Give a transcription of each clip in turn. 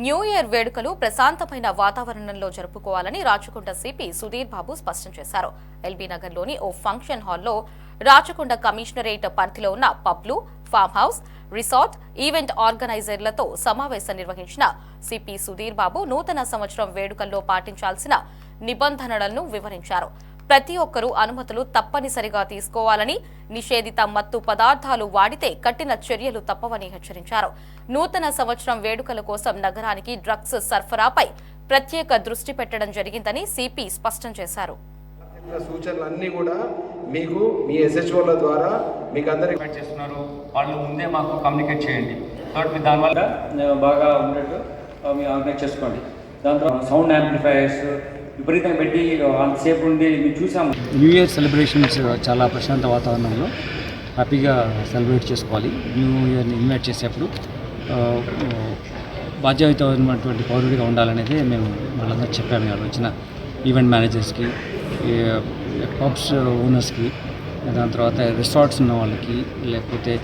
New year వేడుకలు ప్రశాంతమైన వాతావరణంలో జరుపుకోవాలని రాచకొండ సిపి సుధీర్ బాబు స్పష్టం చేశారు. ఎల్బీ నగర్లోని ఓ ఫంక్షన్ హాల్లో రాచకొండ కమిషనరేట్ పరిధిలో ఉన్న పబ్లు, ఫామ్ హౌస్, రిసార్ట్, ఈవెంట్ ఆర్గనైజర్లతో సమావేశం నిర్వహించిన సిపి సుధీర్ బాబు నూతన సంవత్సరం వేడుకల్లో పాటించాల్సిన నిబంధనలను వివరించారు. ప్రతి ఒక్కరూ అనుమతులు తప్పనిసరిగా తీసుకోవాలని, నిషేధిత మత్తు పదార్థాలు వాడితే కఠిన చర్యలు తప్పవని హెచ్చరించారు. నూతన సంవత్సరం వేడుకల కోసం నగరానికి డ్రగ్స్ సరఫరాపై ప్రత్యేక దృష్టి పెట్టడం జరిగిందని సిపి స్పష్టం చేశారు. సూచనలన్నీ కూడా మీకు మీ ఎస్హెచ్ఓల ద్వారా మీకు అందరికీ చేస్తున్నారు. వాళ్ళు ముందే మాకు కమ్యూనికేట్ చేయండి. కాబట్టి దానివల్ల బాగా ఉండేట్టు మీరు ఆర్గనైజ్ చేసుకోండి. దాంట్లో సౌండ్ యాంప్లిఫైయర్స్ విపరీతంగా పెట్టి అంతసేపు ఉండి మేము చూసాము. న్యూ ఇయర్ సెలబ్రేషన్స్ చాలా ప్రశాంత వాతావరణంలో హ్యాపీగా సెలబ్రేట్ చేసుకోవాలి. న్యూ ఇయర్ని ఇన్వైట్ చేసేప్పుడు బాధ్యతమైనటువంటి పౌరుడిగా ఉండాలనేది మేము వాళ్ళందరూ చెప్పాము. వాళ్ళు వచ్చిన ఈవెంట్ మేనేజర్స్కి, పబ్స్ ఓనర్స్కి, దాని తర్వాత రిసార్ట్స్ ఉన్న వాళ్ళకి, లేకపోతే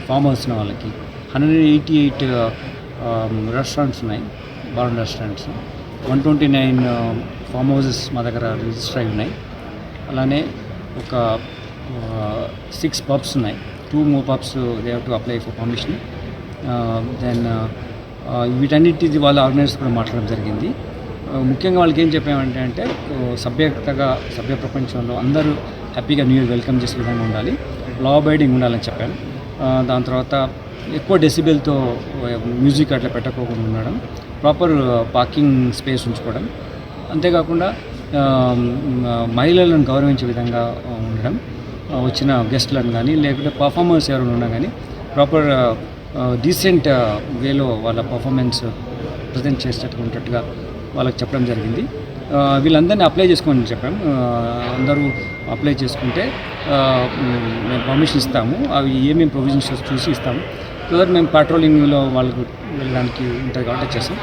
ఫామ్ హౌస్ ఉన్న వాళ్ళకి 188 రెస్టారెంట్స్ ఉన్నాయి, బార్ రెస్టారెంట్స్. 129 ఫామ్ హౌసెస్ మా దగ్గర రిజిస్టర్ అయి ఉన్నాయి. అలానే ఒక 6 పబ్స్ ఉన్నాయి. 2 more pubs they have to apply for permission. Then వీటన్నిటి వాళ్ళ ఆర్గనైజర్స్ కూడా మాట్లాడడం జరిగింది. ముఖ్యంగా వాళ్ళకి ఏం చెప్పామంటే సభ్య ప్రపంచంలో అందరూ హ్యాపీగా న్యూ ఇయర్ వెల్కమ్ చేసే విధంగా ఉండాలి, లా అబైడింగ్ ఉండాలని చెప్పాను. దాని తర్వాత ఎక్కువ డెసిబెల్తో మ్యూజిక్ అట్లా పెట్టకోకుండా ఉండడం, ప్రాపర్ పార్కింగ్ స్పేస్ ఉంచుకోవడం, అంతేకాకుండా మహిళలను గౌరవించే విధంగా ఉండడం, వచ్చిన గెస్ట్లను కానీ లేకపోతే పర్ఫార్మర్స్ ఎవరైనా ఉన్నా కానీ ప్రాపర్ డీసెంట్ వేలో వాళ్ళ పర్ఫార్మెన్స్ ప్రజెంట్ చేసేటట్టుగా వాళ్ళకి చెప్పడం జరిగింది. వీళ్ళందరినీ అప్లై చేసుకోమని చెప్పాము. అందరూ అప్లై చేసుకుంటే మేము పర్మిషన్ ఇస్తాము. అవి ఏమేమి ప్రొవిజన్స్ చూసి ఇస్తాము. సో దట్ మేము పెట్రోలింగ్లో వాళ్ళకు వెళ్ళడానికి ఉంటుంది కాబట్టి చేస్తాం.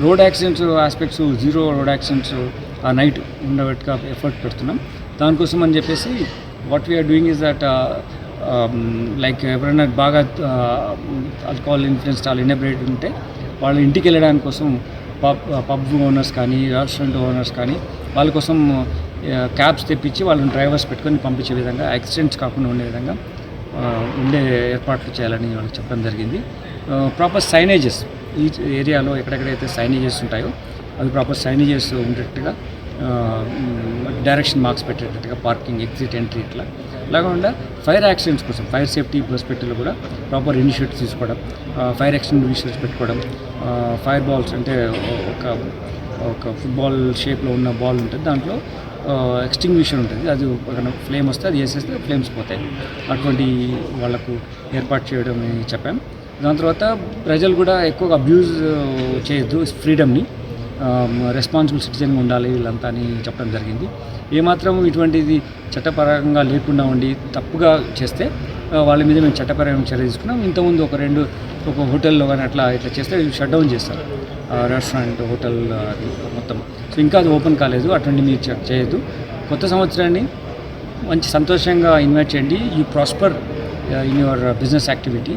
Road accidents aspects, 0 road accidents ఆ నైట్ ఉండబట్టుగా ఎఫర్ట్ పెడుతున్నాం. దానికోసం అని చెప్పేసి what we are doing is that like ఎవరైనా బాగా ఆల్కహాల్ ఇన్ఫ్లుయెన్స్ చాలా ఇన్ఎబ్రేట్ ఉంటే వాళ్ళ ఇంటికి వెళ్ళడానికి కోసం పబ్ ఓనర్స్ కానీ, రెస్టారెంట్ ఓనర్స్ కానీ వాళ్ళ కోసం క్యాబ్స్ తెప్పించి వాళ్ళని డ్రైవర్స్ పెట్టుకొని పంపించే విధంగా, యాక్సిడెంట్స్ కాకుండా ఉండే విధంగా ఉండే ఏర్పాట్లు చేయాలని వాళ్ళకి చెప్పడం జరిగింది. ప్రాపర్ సైనేజెస్ ఈ ఏరియాలో ఎక్కడెక్కడైతే సైనేజెస్ ఉంటాయో అవి ప్రాపర్ సైనేజెస్ ఉండేటట్టుగా, డైరెక్షన్ మార్క్స్ పెట్టేటట్టుగా, పార్కింగ్, ఎగ్జిట్, ఎంట్రీ ఇట్లా కాకుండా ఫైర్ యాక్సిడెంట్స్ కోసం ఫైర్ సేఫ్టీ పర్స్పెక్టివ్లో కూడా ప్రాపర్ ఇనిషియేటివ్స్ తీసుకోవడం, ఫైర్ ఎక్స్టింగ్విషర్స్ పెట్టుకోవడం, ఫైర్ బాల్స్ అంటే ఒక ఫుట్బాల్ షేప్లో ఉన్న బాల్ ఉంటుంది, దాంట్లో ఎక్స్టింగ్విషర్ ఉంటుంది, అది ఒక ఫ్లేమ్ వస్తే అది వేసేస్తే ఫ్లేమ్స్ పోతాయి. అటువంటి వాళ్ళకు ఏర్పాటు చేయడం చెప్పాం. దాని తర్వాత ప్రజలు కూడా ఎక్కువగా అబ్యూజ్ చేయొద్దు ఫ్రీడమ్ని, రెస్పాన్సిబుల్ సిటిజన్గా ఉండాలి వీళ్ళంతా అని చెప్పడం జరిగింది. ఏమాత్రం ఇటువంటిది చట్టపరంగా లేకుండా ఉండి తప్పుగా చేస్తే వాళ్ళ మీద మేము చట్టపరమైన చర్య తీసుకున్నాం. ఇంతకుముందు ఒక హోటల్లో కానీ ఇట్లా చేస్తే షట్ డౌన్ చేస్తారు, రెస్టారెంట్, హోటల్ మొత్తం. సో ఇంకా అది ఓపెన్ కాలేదు, అటువంటి మీరు చేయొద్దు. కొత్త సంవత్సరాన్ని మంచి సంతోషంగా ఇన్వైట్ చేయండి. You prosper in your business activity.